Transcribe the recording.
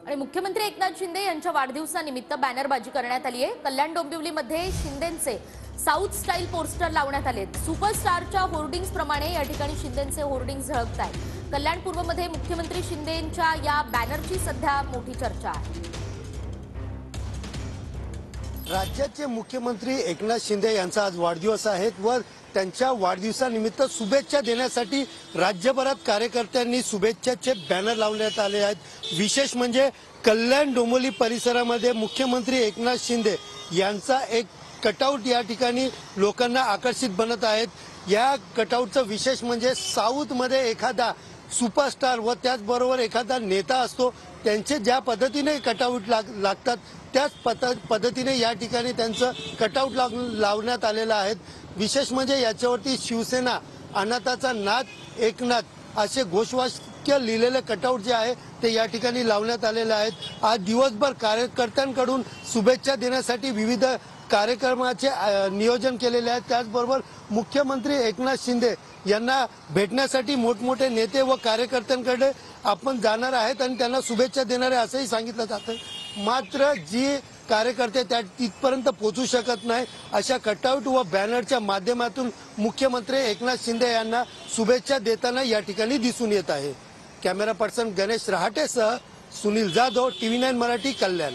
आणि मुख्यमंत्री एकनाथ शिंदे यांच्या वाढदिवसानिमित्त बॅनरबाजी करण्यात आली आहे। कल्याण डोंबिवलीमध्ये शिंदेंचे साऊथ स्टाईल पोस्टर लावण्यात आले। सुपरस्टारच्या होर्डिंग्स प्रमाणे या ठिकाणी शिंदेंचे होर्डिंग्स झळकत आहेत। कल्याण पूर्वमध्ये मुख्यमंत्री शिंदेंच्या या बॅनरची सध्या मोठी चर्चा आहे। राज्याचे मुख्यमंत्री एकनाथ शिंदे यांचा आज वाढदिवस आहे व त्यांच्या वाढदिवसानिमित्त शुभेच्छा देण्यासाठी राज्यभरात कार्यकर्त्यांनी शुभेच्छाचे बॅनर लावण्यात आले आहेत। विशेष म्हणजे कल्याण डोंबिवली परिसरामध्ये मुख्यमंत्री एकनाथ शिंदे यांचा एक कटआउट या ठिकाणी लोकांना आकर्षित बनत आहेत। या कटआउटचं विशेष म्हणजे साऊथमध्ये एखादा सुपरस्टार व त्याचबरोबर एखादा नेता असतो त्यांचे ज्या पद्धतीने कटआउट लागतात त्याच पद्धतीने या ठिकाणी त्यांचं कटआउट लावण्यात आलेलं आहे। विशेष म्हणजे याच्यावरती शिवसेना अनाथाचा नाथ एकनाथ असे घोषवाक्य लिहिलेले कटआउट जे आहे ते या ठिकाणी लावण्यात आलेले आहेत। आज दिवसभर कार्यकर्त्यांकडून शुभेच्छा देण्यासाठी विविध कार्यक्रमाचे नियोजन केलेले आहे। त्याचबरोबर मुख्यमंत्री एकनाथ शिंदे यांना भेटण्यासाठी मोठमोठे नेते व कार्यकर्त्यांकडे आपण जाणार आहेत आणि त्यांना शुभेच्छा देणार आहे असंही सांगितलं जातं। मात्र जी कार्यकर्ते त्या तिथपर्यंत पोहोचू शकत नाही अशा कटआउट व बॅनरच्या माध्यमातून मुख्यमंत्री एकनाथ शिंदे यांना शुभेच्छा देताना या ठिकाणी दिसून येत आहे। कॅमेरा पर्सन गणेश रहाटेसह सुनील जाधव, TV9 मराठी, कल्याण।